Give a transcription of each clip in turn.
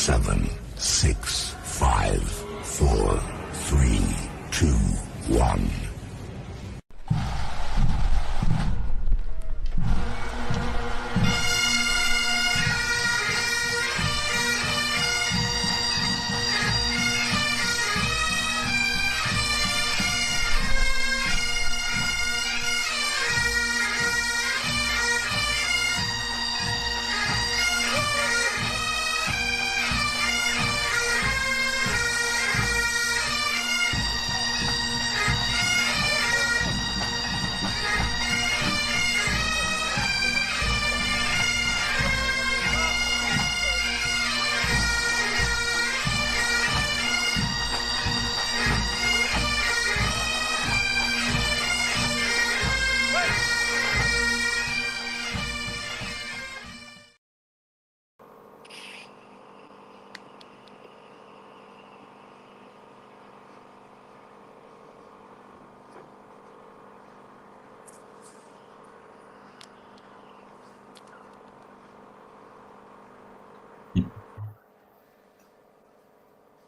7, 6, 5, 4, 3, 2, 1.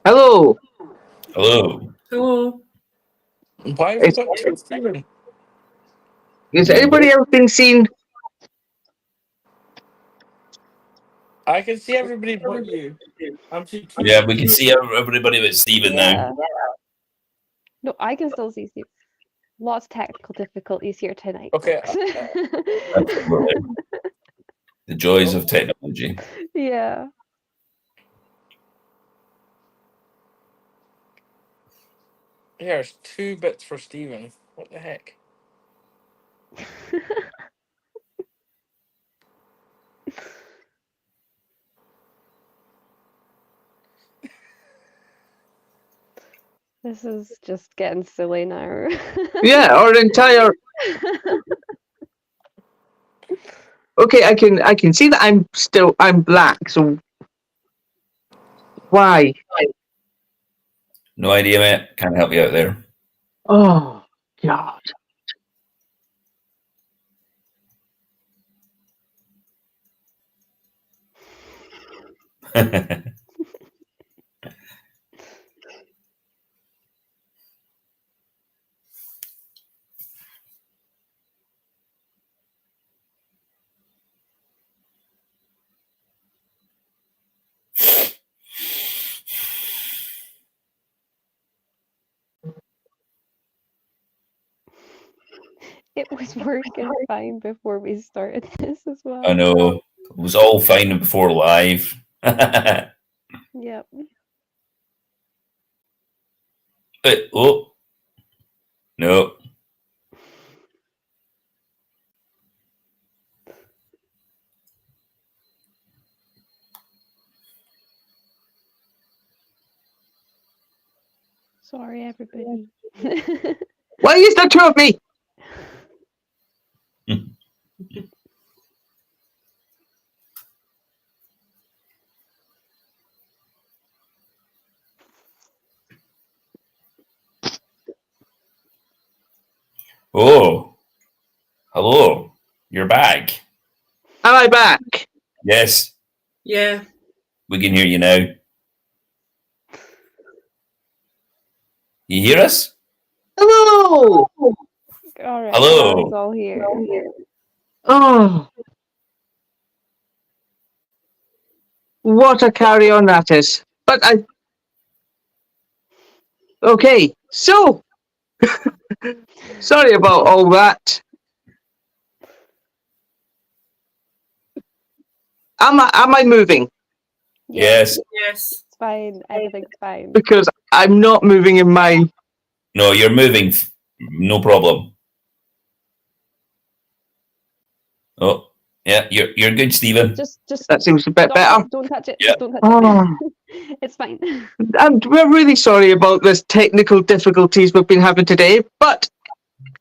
Hello. Hello. Hello. Why have you got two Stephen? Has anybody else been seen? I can see everybody but you. I'm seeing two. Yeah, we can see everybody but Steven now. No, I can still see Steve. Lots of technical difficulties here tonight. Okay. Absolutely. The joys of technology. Yeah. There's 2 bits for Stephen. What the heck? This is just getting silly now. Yeah, our entire. Okay, I can see that I'm black. So why? No idea, mate. Can't help you out there. Oh God. It was working fine before we started this as well. I know. It was all fine before live. Yep. But, oh. No. Sorry, everybody. Why is there 2 of me? Oh. Hello. You're back. Am I back? Yes. Yeah. We can hear you now. You hear us? Hello. All right. Hello. Now it's all here. Oh. What a carry on that is. But I. Okay, so. Sorry about all that. Am I moving? Yes. Yes. It's fine. Everything's fine. Because I'm not moving in my. No, you're moving. No problem. Oh, yeah, you're good, Stephen. Just That seems a bit stop better. it. Don't touch it. Yeah. Just don't touch Oh. it. It's fine. We're really sorry about this technical difficulties we've been having today. But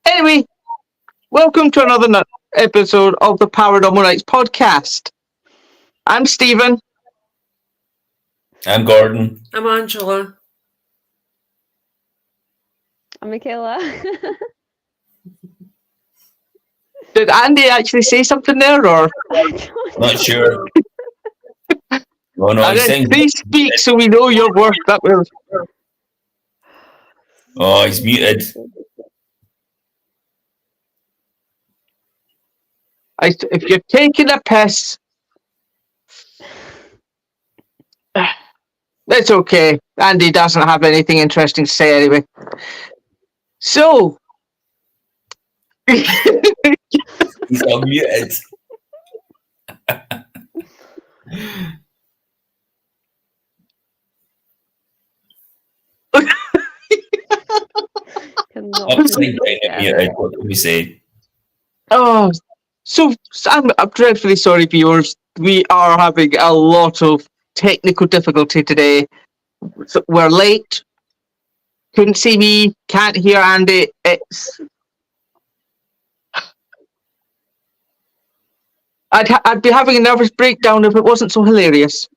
anyway, welcome to another episode of the Paranormal Nights podcast. I'm Stephen. I'm Gordon. I'm Angela. I'm Michaela. Did Andy actually say something there, or? I don't Not sure. Oh no, And he's then saying. please speak so we know your work. That will. Oh, he's muted. If you're taking a piss, it's okay. Andy doesn't have anything interesting to say anyway. So, He's unmuted. Upside down muted. What can we say? oh, so I'm dreadfully sorry, viewers. We are having a lot of technical difficulty today. So we're late. Couldn't see me. Can't hear Andy. I'd be having a nervous breakdown if it wasn't so hilarious.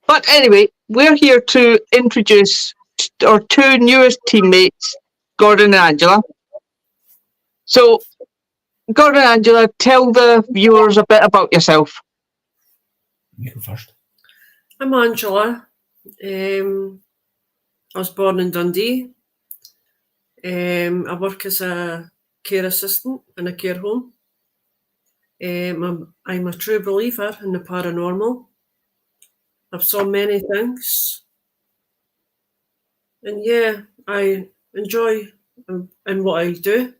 But anyway, we're here to introduce our two newest teammates, Gordon and Angela. So, Gordon and Angela, tell the viewers a bit about yourself. You go first. I'm Angela. I was born in Dundee. I work as a care assistant in a care home. I'm a true believer in the paranormal. I've saw many things. And yeah, I enjoy in what I do.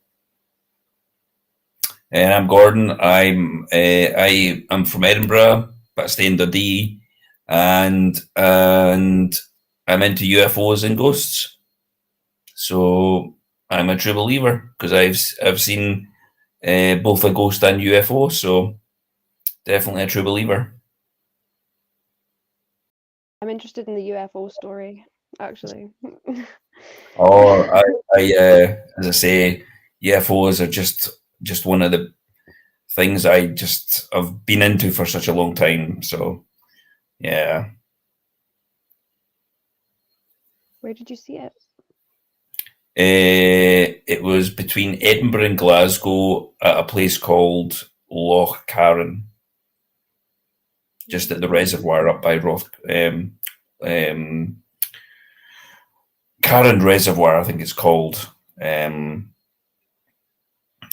And I'm Gordon. I'm from Edinburgh, but I stay in Dundee, and I'm into UFOs and ghosts. So I'm a true believer because I've seen both a ghost and UFO. So definitely a true believer. I'm interested in the UFO story, actually. Oh, as I say, UFOs are just one of the things I've been into for such a long time. So, yeah. Where did you see it? It was between Edinburgh and Glasgow at a place called Loch Carron, just at the reservoir up by Carron Reservoir, I think it's called.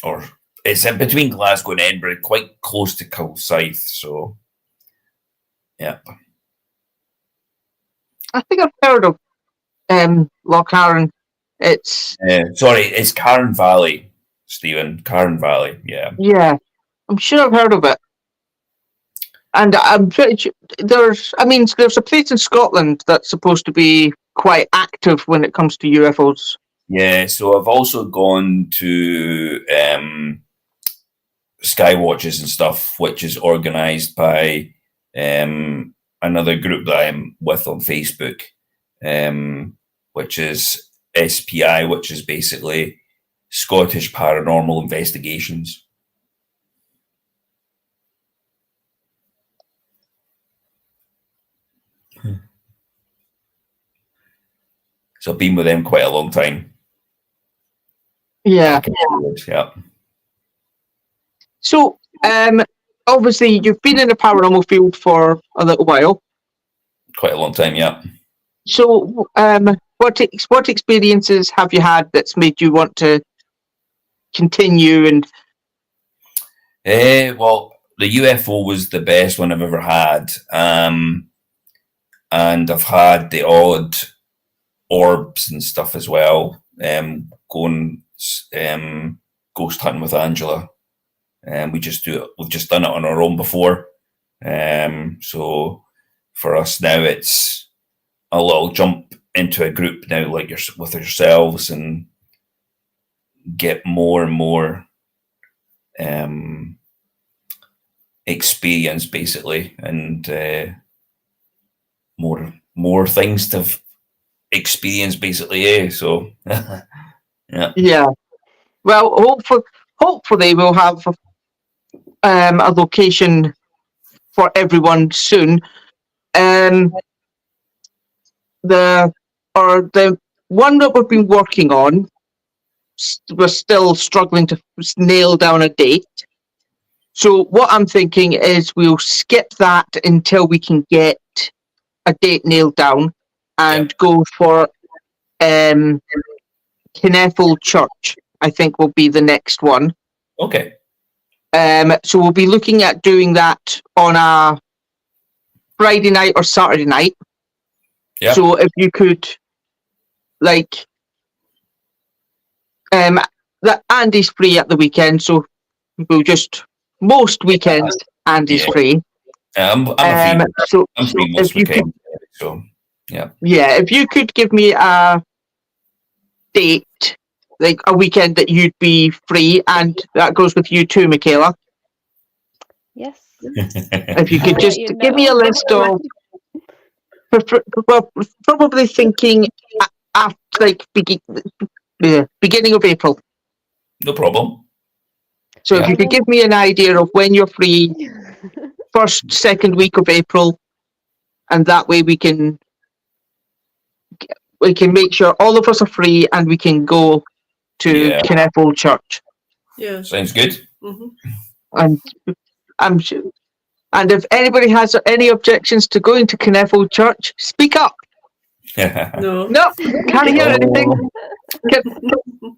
Or it's in between Glasgow and Edinburgh, quite close to Kilsyth. So, yeah. I think I've heard of Loch Carron. It's Carron Valley, Stephen. Carron Valley, yeah. Yeah, I'm sure I've heard of it. And I'm pretty sure there's a place in Scotland that's supposed to be quite active when it comes to UFOs. Yeah, so I've also gone to Skywatches and stuff, which is organised by another group that I'm with on Facebook, which is SPI, which is basically Scottish Paranormal Investigations. So I've been with them quite a long time. Yeah. Yeah. So, obviously, you've been in the paranormal field for a little while. Quite a long time, yeah. So, what experiences have you had that's made you want to continue? And well, the UFO was the best one I've ever had, and I've had the odd orbs and stuff as well. Going ghost hunting with Angela, and we've just done it on our own before. So for us now, it's a little jump into a group now, like with yourselves, and get more and more experience, basically, and more things to experience, basically. So yeah. Well, hopefully we'll have a location for everyone soon. The one that we've been working on, we're still struggling to nail down a date. So what I'm thinking is we'll skip that until we can get a date nailed down and go for Kennethel Church. I think will be the next one. Okay. So we'll be looking at doing that on a Friday night or Saturday night. Yeah. So if you could, like, that Andy's free at the weekend, so we'll just most weekends Andy's Yeah. free. I'm free. So I'm free most if you could, weekends. So yeah. if you could give me a date, like a weekend that you'd be free, and that goes with you too, Michaela. Yes. If you could I'll just let you give me a know. list of, well, probably thinking after like beginning of April. No problem. So if Yeah. you could give me an idea of when you're free, first, second week of April, and that way we can make sure all of us are free and we can go to Yeah. Kennethel Church. Yeah. Sounds good. Mhm. And I'm sure. And if anybody has any objections to going to Kennethel Church, speak up. No. No, can't hear anything.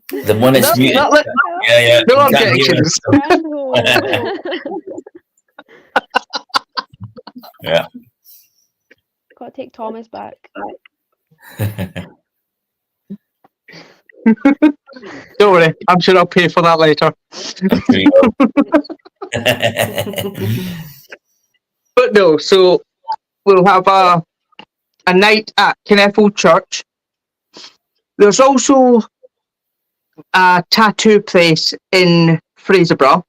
The one is muted. Not let- Yeah. no You can't hear objections. Grand home. Yeah. Gotta take Thomas back. Don't worry, I'm sure I'll pay for that later. I'm sure you will. But no, so we'll have a night at Kennethel Church. There's also a tattoo place in Fraserburgh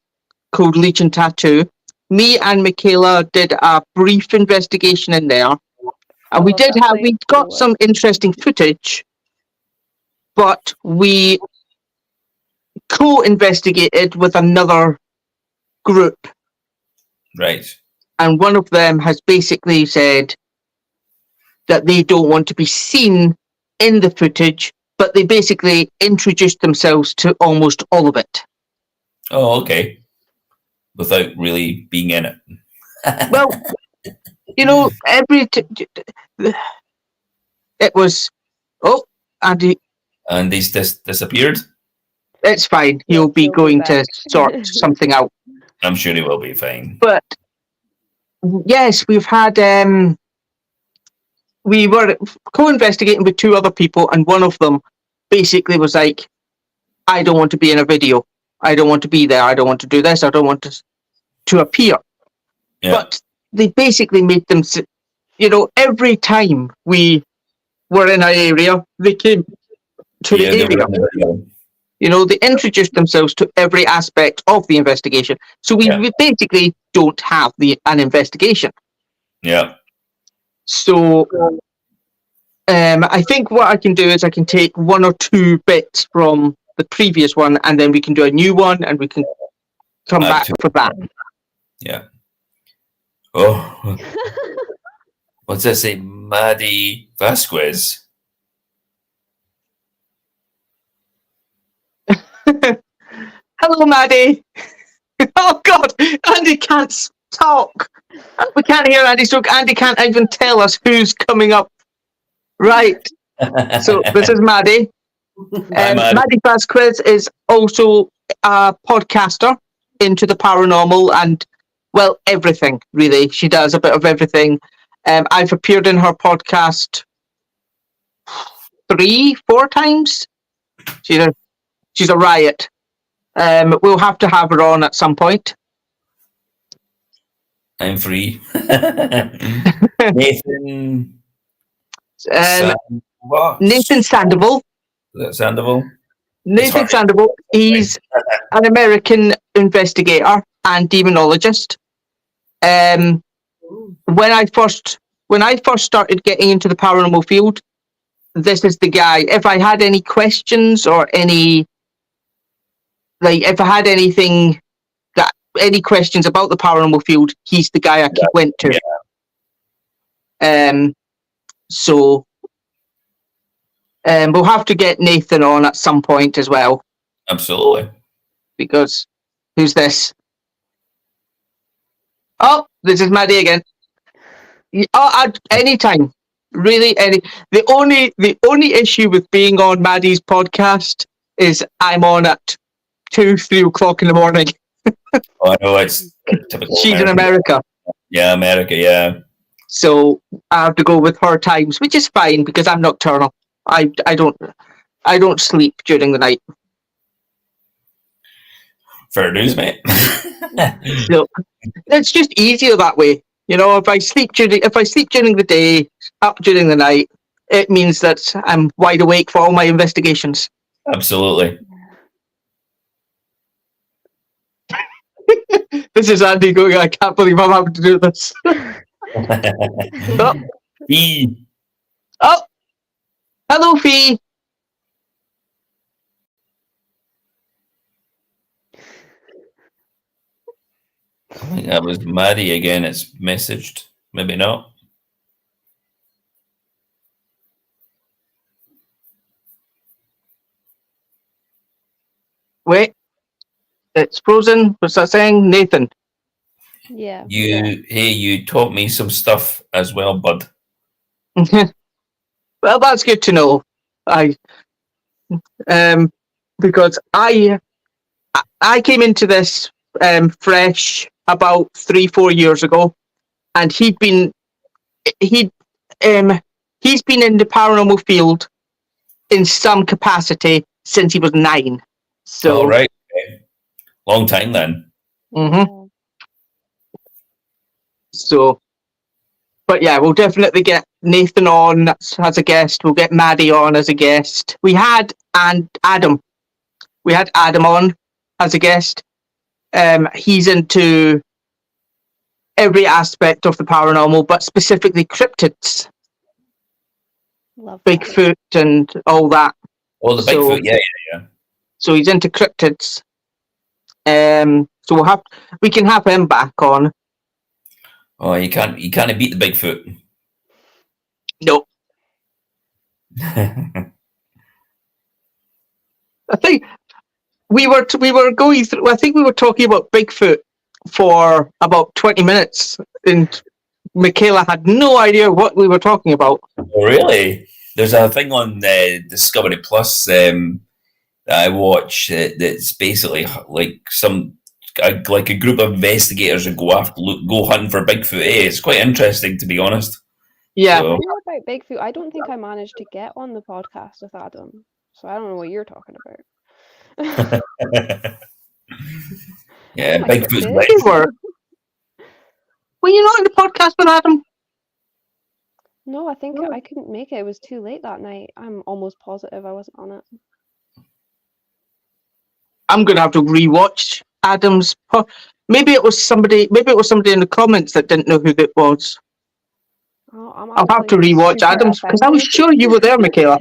called Legion Tattoo. Me and Michaela did a brief investigation in there, and we love that place. we got some interesting footage, but we co-investigated with another group, Right. and one of them has basically said that they don't want to be seen in the footage, but they basically introduced themselves to almost all of it. Oh, okay. Without really being in it. Well, you know, it was, oh, Andy, And these disappeared. it's fine. He'll be He'll be going to back. sort something out. I'm sure he will be fine. But yes, we've had we were co-investigating with two other people, and one of them basically was like, I don't want to be in a video. I don't want to be there. I don't want to do this. I don't want to appear. Yeah. But they basically made them, every time we were in an area, they came to the they area. were- They introduced themselves to every aspect of the investigation. So we basically don't have an investigation. Yeah. So I think what I can do is I can take one or two bits from the previous one, and then we can do a new one, and we can come back for that. Yeah. Oh. What's that say? Maddie Vasquez. Hello, Maddie. Oh, God. Andy can't talk. We can't hear Andy talk. Andy can't even tell us who's coming up. Right. So this is Maddie. Hi, Maddie. Maddie Vasquez is also a podcaster into the paranormal and, well, everything, really. She does a bit of everything. I've appeared in her podcast 3-4 times. She's a riot. We'll have to have her on at some point. I'm free. Nathan. What? Nathan Sandoval. Is that Sandoval? Nathan Sorry. Sandoval. He's an American investigator and demonologist. When I first started getting into the paranormal field, this is the guy. If I had any questions or if I had any questions about the paranormal field, he's the guy I went to. So we'll have to get Nathan on at some point as well, Absolutely. because who's this? Oh, this is Maddie again. Anytime. Really, the only issue with being on Maddie's podcast is I'm on at 2-3 o'clock in the morning. Oh, I know it's typical. She's in America, Yeah, America. Yeah. so I have to go with her times, which is fine because I'm nocturnal. I don't sleep during the night. Fair news, mate. So it's just easier that way. You know, if I sleep during the day, up during the night, it means that I'm wide awake for all my investigations. Absolutely. This is Andy going, I can't believe I'm having to do this. Oh, E. oh, hello, Fee. I think that was Maddie again. It's messaged. Maybe not. Wait, it's frozen. What's that saying? Nathan. Yeah. You taught me some stuff as well, bud. Well, that's good to know. Because I came into this fresh about 3-4 years ago, and he's been in the paranormal field in some capacity since he was 9. So All right. Okay. Long time then. mhm. So, but yeah, we'll definitely get Nathan on as a guest. We'll get Maddie on as a guest. We had Adam. We had Adam on as a guest. He's into every aspect of the paranormal, but specifically cryptids, Love that. Bigfoot, and all that. Oh, the So- Bigfoot. Yeah. So he's into cryptids. So we can have him back on. Oh, you can't beat the Bigfoot. No, I think we were going through. I think we were talking about Bigfoot for about 20 minutes, and Michaela had no idea what we were talking about. Oh, really? There's a thing on Discovery Plus that I watch that's basically like a group of investigators that go hunting for Bigfoot. It's quite interesting, to be honest. Yeah, So- I know about Bigfoot. I don't think I managed to get on the podcast with Adam, so I don't know what you're talking about. Yeah, Oh my Bigfoot's goodness. you were. Were you not in the podcast with Adam? No, I think I couldn't make it. It was too late that night. I'm almost positive I wasn't on it. I'm gonna have to rewatch Adam's. Maybe it was somebody. Maybe it was somebody in the comments that didn't know who it was. Oh, I'm I'll have to actually rewatch super Adam's because I was offended. sure you were there, Michaela.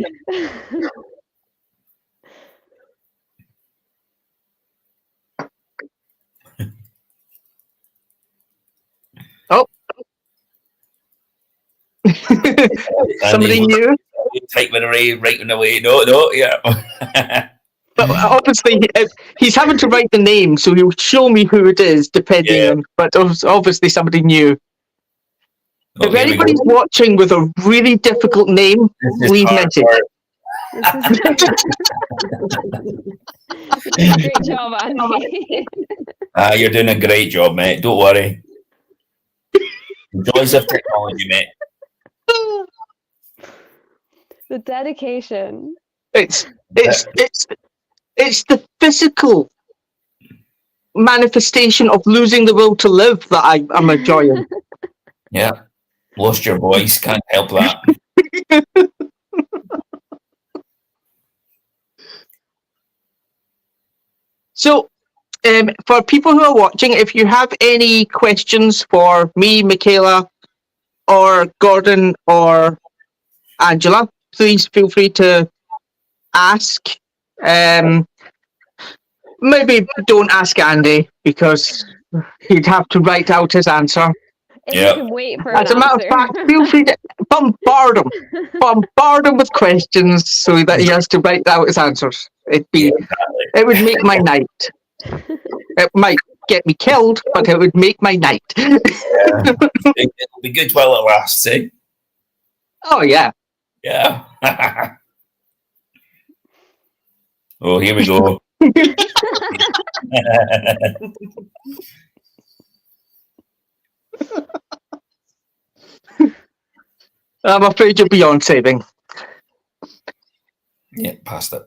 Oh, somebody knew. Typing away, writing away. No, yeah. But obviously, he's having to write the name, so he'll show me who it is, depending Yeah. on. But obviously, somebody knew. Oh, If here we go. anybody's watching with a really difficult name, This is please hard message. work. You're doing a great job, Andy. You're doing a great job, mate. Don't worry. The joys of technology, mate. The dedication. It's the physical manifestation of losing the will to live that I'm enjoying. Yeah. Lost your voice. Can't help that. So, for people who are watching, if you have any questions for me, Michaela, or Gordon, or Angela, please feel free to ask. Maybe don't ask Andy because he'd have to write out his answer. If Yeah. you can wait for As an a matter of answer. fact, feel free to bombard him with questions so that he has to write out his answers. It would make my night. It might get me killed, but it would make my night. It'll be good while it lasts, eh? Oh, yeah. Yeah. Oh, here we go. I'm afraid you're beyond saving. Yeah, past it.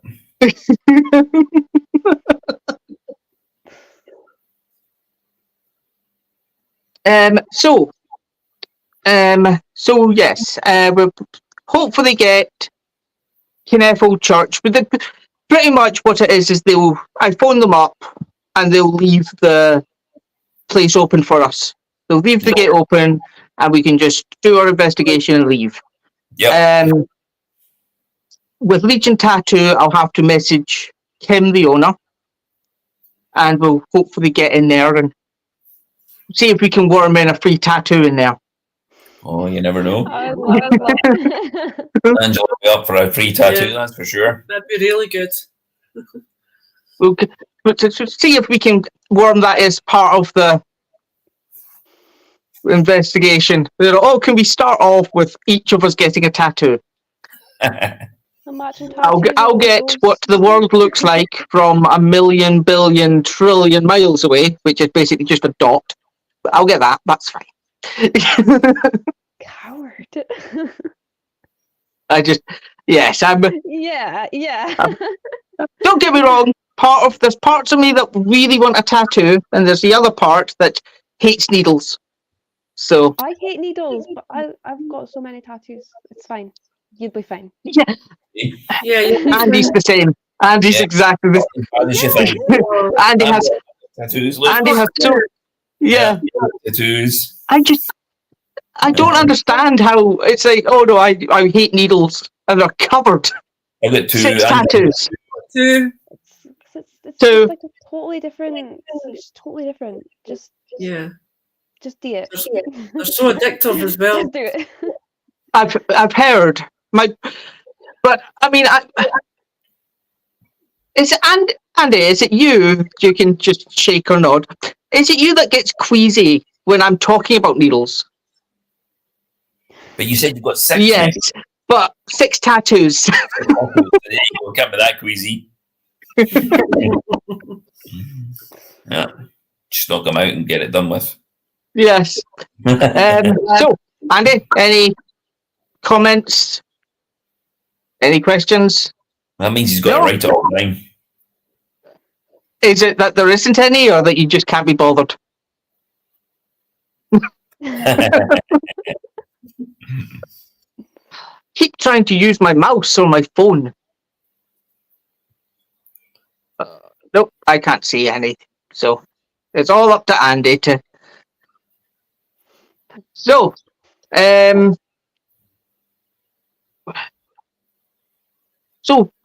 So yes, we'll hopefully get Kinef Old Church. But pretty much what it is I phone them up and they'll leave the place open for us. They'll leave the gate open and we can just do our investigation and leave. Yep. With Legion Tattoo, I'll have to message Kim, the owner, and we'll hopefully get in there and see if we can worm in a free tattoo in there. Oh, you never know. I would love that. Angela will be up for a free tattoo, Yeah. that's for sure. That'd be really good. But to see if we can worm that as part of the investigation. Can we start off with each of us getting a tattoo? Imagine I'll tattoos get with what the world looks like from 1,000,000 billion trillion miles away, which is basically just a dot. But I'll get that. That's fine. Coward. I'm. Yeah. Don't get me wrong. There's parts of me that really want a tattoo, and there's the other part that hates needles. So I hate needles, but I've got so many tattoos. It's fine. You'd be fine. yeah, Yeah, you Andy's the same. Andy's Yeah. exactly the How does she think? same. Andy has. Tattoos, look. Andy has so. Yeah. Tattoos. I don't understand how it's like. Oh no, I hate needles, and they're covered. I got two. 6 and- tattoos. too. It's So- just like a totally different. It's totally different. Just Yeah. do it. They're so addictive as well. Just do it. I've heard but I mean, Andy, is it you? You can just shake or nod. Is it you that gets queasy when I'm talking about needles? But you said you've got 6. Yes, but 6 tattoos. There you go, can't be that queasy. Yeah. Just knock them out and get it done with. Yes. So, Andy, any comments? Any questions? That means he's got No. to write it all down. Is it that there isn't any, or that you just can't be bothered? Keep trying to use my mouse or my phone. Nope, I can't see any. So it's all up to Andy to. So,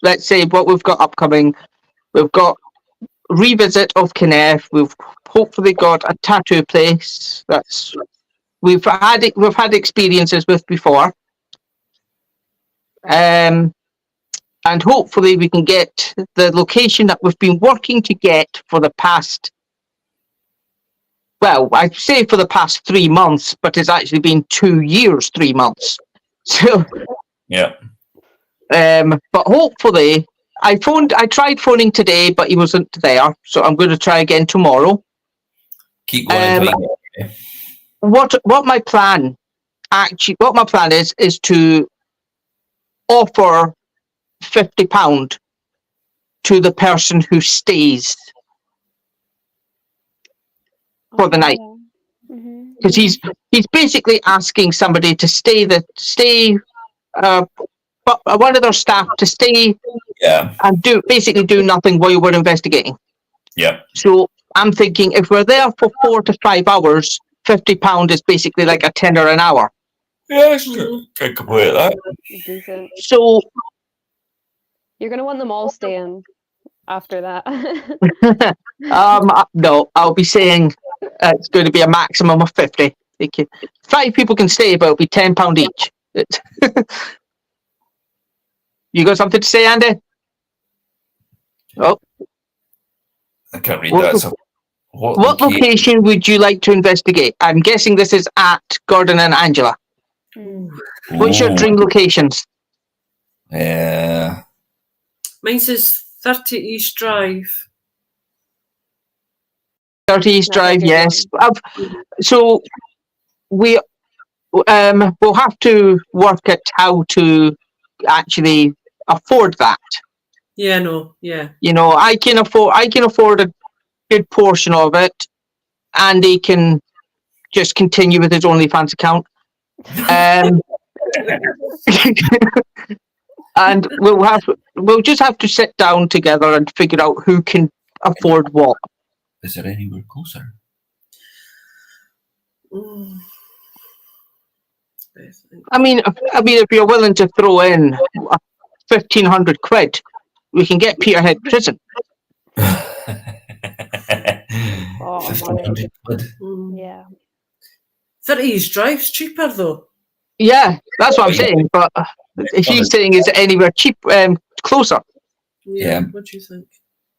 let's say what we've got upcoming. We've got revisit of Kinef. We've hopefully got a tattoo place that's we've had experiences with before. And hopefully we can get the location that we've been working to get for the past, well, I say for the past 3 months, but it's actually been 2 years, 3 months. So, Yeah. but hopefully, I tried phoning today, but he wasn't there, so I'm going to try again tomorrow. Keep going until you get there. What my plan is to offer £50 to the person who stays for the night, Mm-hmm. because he's basically asking somebody to stay one of their staff to stay Yeah. and do nothing while we're investigating. Yeah. So I'm thinking if we're there for 4 to 5 hours, £50 is basically like a tenner an hour. Yeah, that's true. Can't complain at that. Decent. So You're gonna want them all staying after that. no, I'll be saying it's going to be a maximum of 50. 5 people can stay, but it'll be £10 each. You got something to say, Andy? Oh, I can't read What- that. So What location would you like to investigate? I'm guessing this is at Gordon and Angela. Hmm. What's your dream locations? Yeah. Mine says 30 East Drive. 30 East That's a Drive, good yes. So we'll have to work at how to actually afford that. Yeah, no, yeah. You know, I can afford a good portion of it. Andy can just continue with his OnlyFans account. And we'll just have to sit down together and figure out who can afford what. Is there anywhere closer? Mm. I mean, if you're willing to throw in 1,500 quid, we can get Peterhead Prison. Oh, 1,500 quid. Mm. Yeah. 30 East Drive's cheaper though. Yeah, that's what I'm saying. But he's saying is it anywhere cheap, closer? Yeah. What do you think?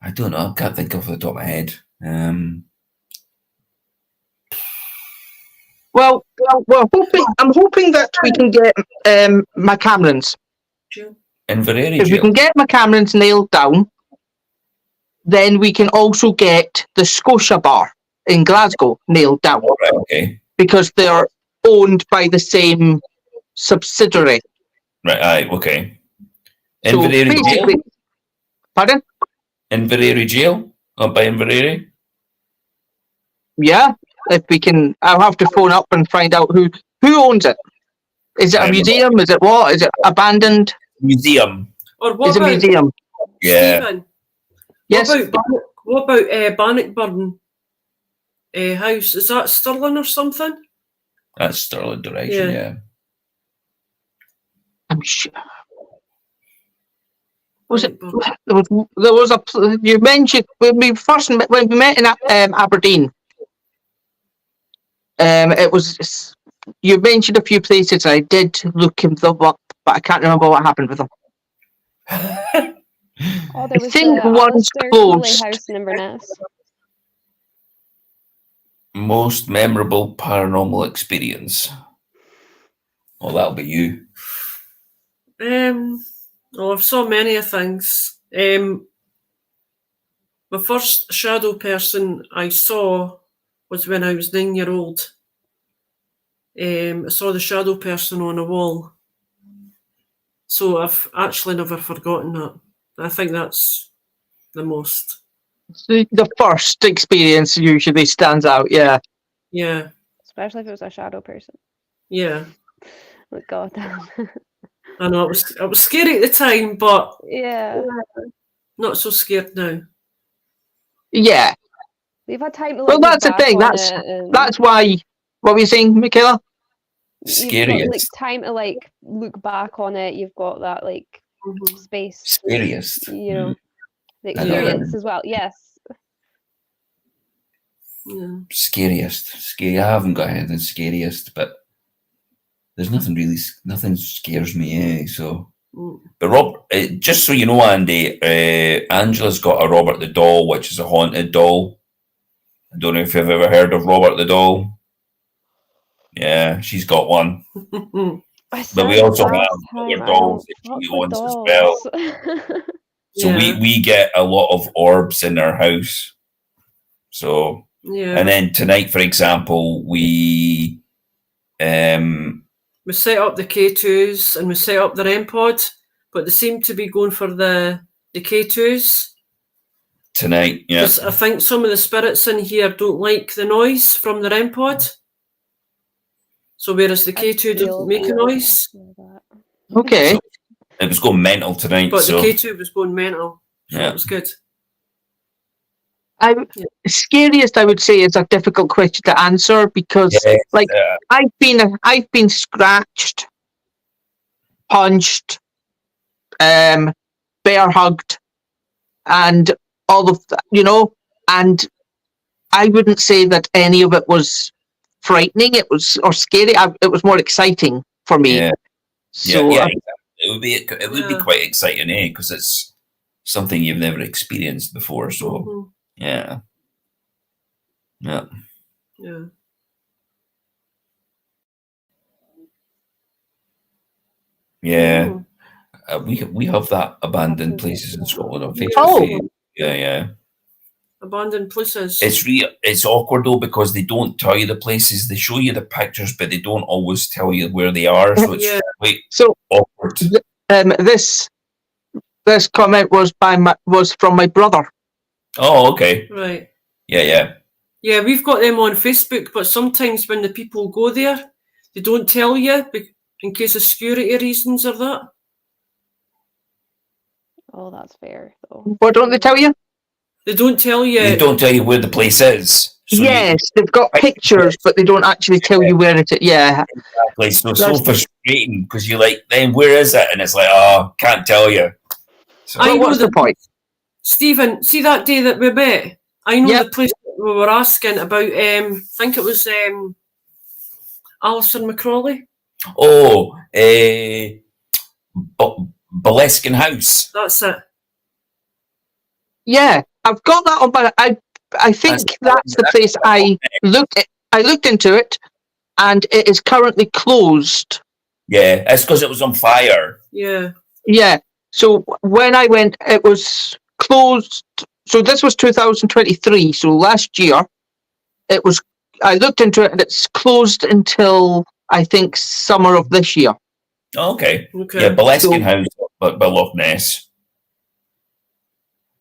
I don't know. I can't think off the top of my head. Well, I'm hoping that we can get McCameron's. Jill? Inverary If we Jail. can get McCameron's nailed down, then we can also get the Scotia Bar in Glasgow nailed down, Right, okay. because they're owned by the same subsidiary. Right, aye, okay. So Inverary Jail? basically, pardon? Inverary Jail? Up by Inverary? Yeah, if we can, I'll have to phone up and find out who owns it. Is it a museum? Is it what? Is it abandoned? Museum. Or what It's a about museum. Yeah. Stephen? Yes. What about Bannockburn house? Is that Stirling or something? That's Stirling direction, Yeah. yeah. I'm sure. Was it? There was a. You mentioned when we met in Aberdeen. It was. You mentioned a few places. I did look them up, but I can't remember what happened with them. Oh, there was think the one's Alistair Cooley closed. house in Inverness. Most memorable paranormal experience. Well, that'll be you. I've saw many of things. My first shadow person I saw was when I was 9-year-old. I saw the shadow person on a wall. So I've actually never forgotten that. I think that's the most. The first experience usually stands out. Yeah. Yeah, Especially if it was a shadow person. yeah. Oh, God. I know it was scary at the time, but Yeah. not so scared now. Yeah. We've had time to Well, look that's the back thing. on That's it and that's why. What were you saying, Michaela? you've got, like, Scariest. time to like look back on it. You've got that like Mhm. space, Scariest. you know, the I know. experience as well. Yes. Yeah. Scariest. Scary. I haven't got anything scariest, but there's nothing scares me, so. Mm. But Rob, just so you know, Andy, Angela's got a Robert the Doll, which is a haunted doll. I don't know if you've ever heard of Robert the Doll. Yeah, she's got one. But we also have other dolls that she owns as well. So Yeah. we get a lot of orbs in our house. So, Yeah. and then tonight, for example, we We set up the K2s and we set up the REM pod, but they seem to be going for the K2s. tonight, yeah. 'Cause I think some of the spirits in here don't like the noise from the REM pod. So whereas the K2 doesn't make a noise, Okay. So it was going mental tonight. but So the K2 was going mental. So Yeah. it was good. Scariest, I would say, is a difficult question to answer because, yeah, like, I've been scratched, punched, bear hugged, and all of that, you know. And I wouldn't say that any of it was frightening. It was or scary. It was more exciting for me. yeah, So yeah. It would be Yeah. quite exciting, because it's something you've never experienced before. So Mhm. yeah. Yeah. Yeah. Yeah. Oh, We have that abandoned Absolutely. places in Scotland on Yeah. Facebook. Oh. Yeah. abandoned places. It's awkward though because they don't tell you the places. They show you the pictures, but they don't always tell you where they are. So it's Yeah. quite So awkward. this comment was from my brother. Oh, okay. Right. Yeah. Yeah, we've got them on Facebook, but sometimes when the people go there, they don't tell you in case of security reasons or that. Oh, that's fair though. What don't they tell you? They don't tell you. They don't tell you where the place is. So Yes, they've got pictures, but they don't actually tell you where it is. Yeah, exactly. So it's so That's- frustrating because you're like, then where is it? And it's like, oh, can't tell you. So, I but know what's the that- point? Stephen, see that day that we met? I know Yep. the place that we were asking about, I think it was Alison McCrawley. oh, Boleskine House. That's it. Yeah, I've got that on, but I think that's the place I looked into it, and it is currently closed. Yeah, it's because it was on fire. Yeah. Yeah, so when I went, it was closed. So this was 2023. So last year, it was. I looked into it, and it's closed until I think summer of this year. Oh, okay. Okay. Yeah, Boleskine So- House by Loch Ness.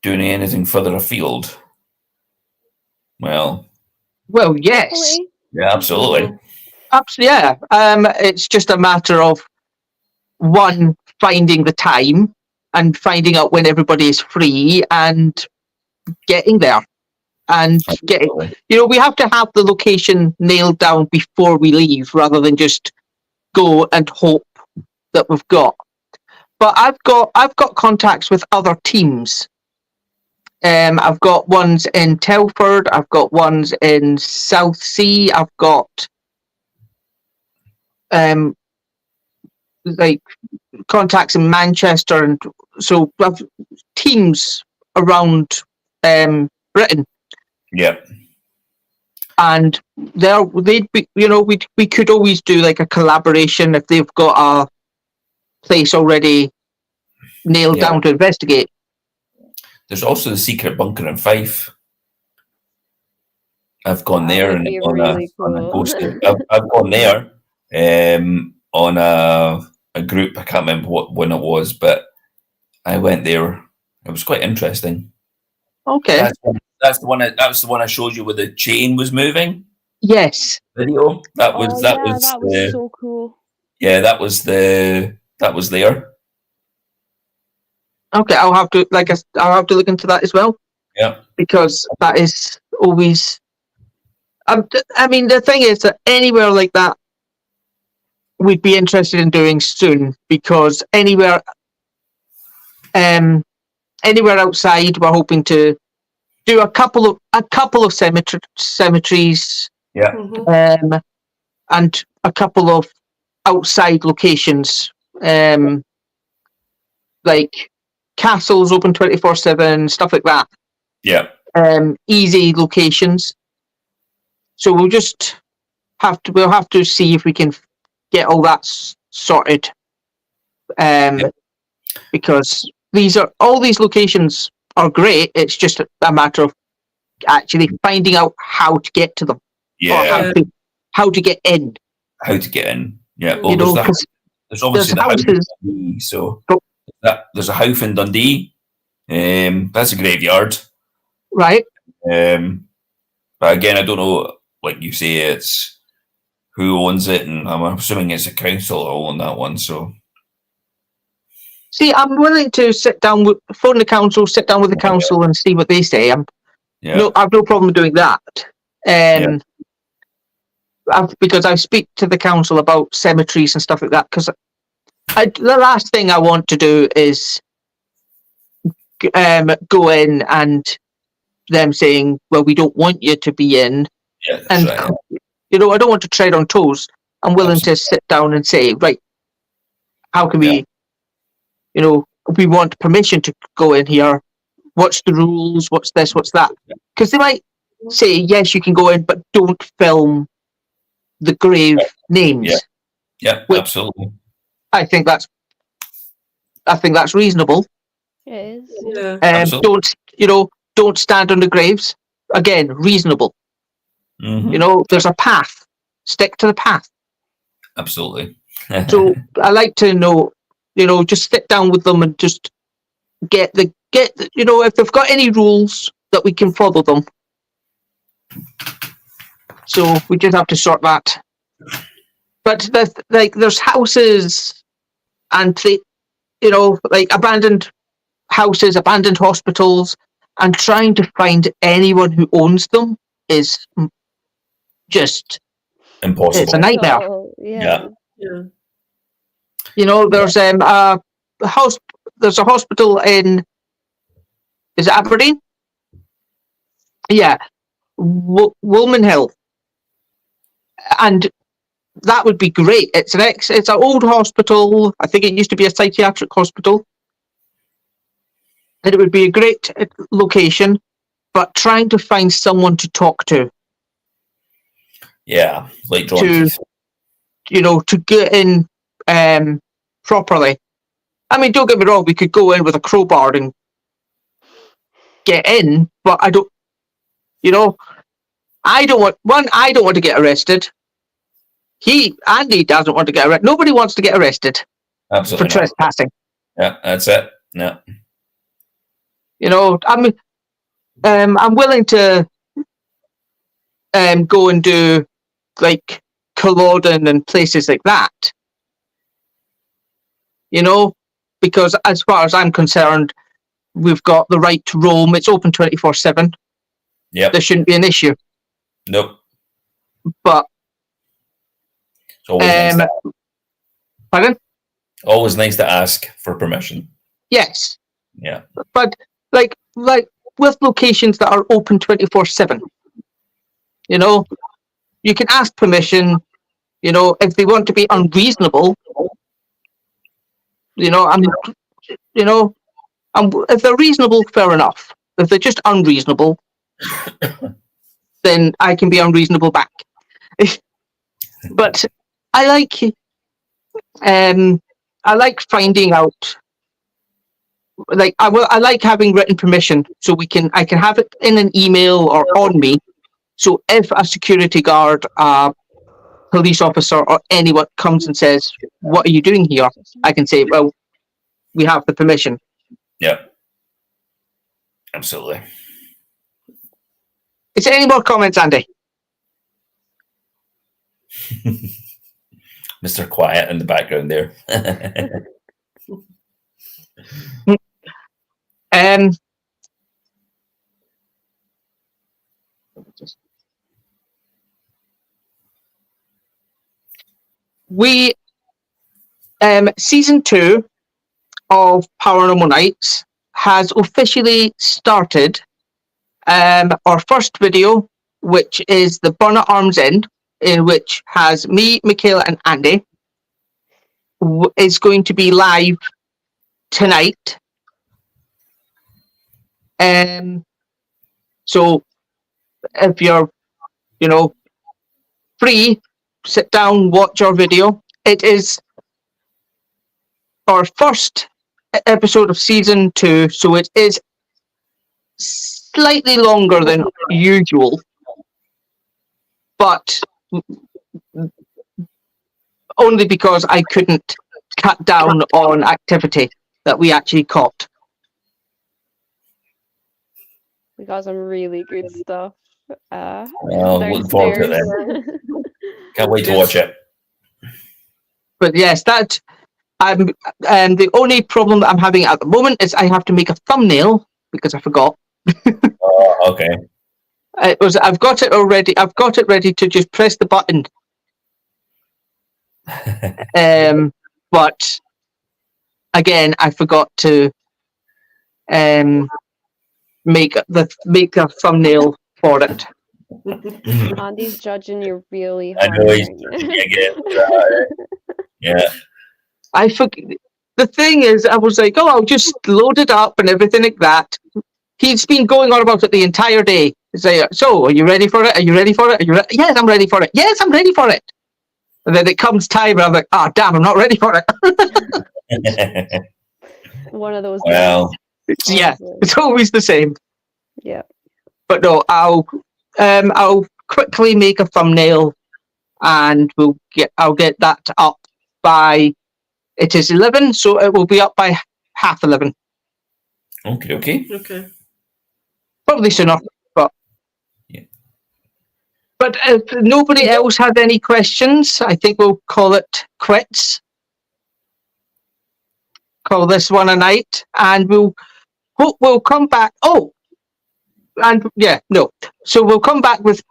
Doing anything further afield? Well, Well, yes. Hopefully. yeah, absolutely. Absolutely, yeah. It's just a matter of one, finding the time and finding out when everybody is free and getting there. And getting, Absolutely. we have to have the location nailed down before we leave rather than just go and hope that we've got. But I've got contacts with other teams. I've got ones in Telford, I've got ones in Southsea, I've got like contacts in Manchester, and so I've teams around Britain, Yeah. and they'd be, we could always do like a collaboration if they've got a place already nailed Yeah. down to investigate. There's also the secret bunker in Fife. I've gone That there would and be on really a cool. ghost. I've gone there on a group. I can't remember what one it was, but I went there. It was quite interesting. Okay. That's the one. That was the one I showed you where the chain was moving. Yes. Video. That was Oh, that yeah, was that was so cool. yeah. That was there. Okay. I'll have to look into that as well, Yeah. because that is always. I mean, the thing is that anywhere like that, we'd be interested in doing soon, because anywhere outside, we're hoping to do a couple of cemeteries, Yeah. Mhm. and a couple of outside locations, like castles open 24/7, stuff like that. Yeah. Easy locations. So we'll have to see if we can get all that sorted. Because all these locations are great. It's just a matter of actually finding out how to get to them, or Yeah. how to get in. How to get in? Yeah. You Well, know, there's 'cause obviously the house in houses. Dundee, so Oh. there's a house in Dundee. That's a graveyard. Right? But again, I don't know. Like you say, it's who owns it, and I'm assuming it's a council that own that one. So See, I'm willing to phone the council, sit down with the council, and see what they say. yeah, I've no problem doing that. Because I speak to the council about cemeteries and stuff like that. Because the last thing I want to do is go in and them saying, "Well, we don't want you to be in," yeah, that's and right. I don't want to tread on toes. I'm willing to sit down and say, right, how can we, we want permission to go in here. What's the rules? What's this? What's that? Because say, yes, you can go in, but don't film the grave names. Yeah, Which- absolutely. I think that's reasonable. It is. Yeah. Absolutely. Don't stand on the graves. Again, reasonable. Mhm. There's a path. Stick to the path. Absolutely. So I like to know, just sit down with them and just get if they've got any rules that we can follow them. So we just have to sort that. But there's houses and abandoned houses, abandoned hospitals, and trying to find anyone who owns them is just Impossible. it's a nightmare. So, Yeah. Yeah. There's a house. There's a hospital in. Is it Aberdeen? Yeah, Woolman Hill, and that would be great. It's an old hospital. I think it used to be a psychiatric hospital, and it would be a great location. But trying to find someone to talk to, Yeah, like drawn To- teeth. to get in properly. I mean, don't get me wrong. We could go in with a crowbar and get in, but I don't. I don't want to get arrested. Andy doesn't want to get arrested. Nobody wants to get arrested for Absolutely. Not. trespassing. Yeah, that's it. Yeah. I'm willing to go and do like Culloden and places like that. Because as far as I'm concerned, we've got the right to roam. It's open 24/7. Yep. There shouldn't be an issue. Nope. But It's always nice pardon? always nice to ask for permission. Yes. Yeah. But like with locations that are open 24/7, you can ask permission. If they want to be unreasonable, if they're reasonable, fair enough. If they're just unreasonable, then I can be unreasonable back. But I like finding out. Like I like having written permission, so I can have it in an email or on me. So if a security guard, a police officer, or anyone comes and says, "What are you doing here?" I can say, "Well, we have the permission." Yep. Absolutely. Is there any more comments, Andy? Mr. Quiet in the background there. We season 2 of Paranormal Nights has officially started. Our first video, which is the Burn at Arm's End, in which has me, Michaela, and Andy, is going to be live tonight. So if you're, free, sit down, watch our video. It is our first episode of season 2, so it is slightly longer than usual, but only because I couldn't cut down on activity that we actually caught. We got some really good stuff. Well, looking forward to it downstairs. Can't wait to watch it. But yes, that the only problem that I'm having at the moment is I have to make a thumbnail because I forgot. Okay. I've got it already. I've got it ready to just press the button. But again, I forgot to make a thumbnail for it. Andy's judging you really I hard. know he's right now. Yeah. I forget. The thing is, I was like, "Oh, I'll just load it up and everything like that." He's been going on about it the entire day, Say, so, are you ready for it? Are you ready for it? Are you yes, I'm ready for it. Yes, I'm ready for it. And then it comes time, and I'm like, oh, damn, I'm not ready for it. One of those. Well, Yeah, it's always the same. Yeah. But no, I'll quickly make a thumbnail, and I'll get that up by. It is 11, so it will be up by 11:30. okay. Okay. Probably soon enough, but. Yeah. But if nobody else has any questions, I think we'll call it quits. Call this one a night, and we'll come back. Oh, and yeah, no. So we'll come back with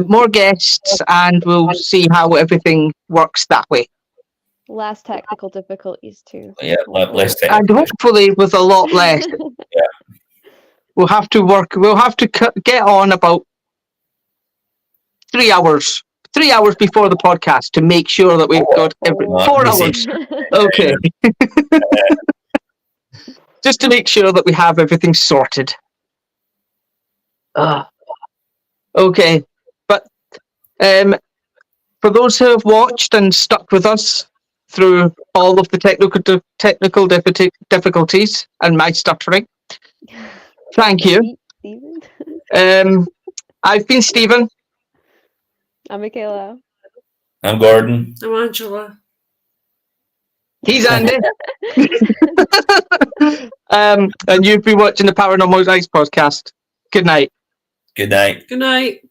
more guests, and we'll see how everything works that way. Last technical difficulties too. Yeah, let's take And hopefully with a lot less. We'll have to work. We'll have to get on about 3 hours. 3 hours before the podcast to make sure that we've got 4 hours. Okay. Just to make sure that we have everything sorted. Okay. But for those who have watched and stuck with us through all of the technical difficulties and my stuttering, thank you. Steven. I've been Stephen. I'm Michaela. I'm Gordon. I'm Angela. He's Andy. And you've been watching the Paranormal Nights podcast. Good night. Good night. Good night.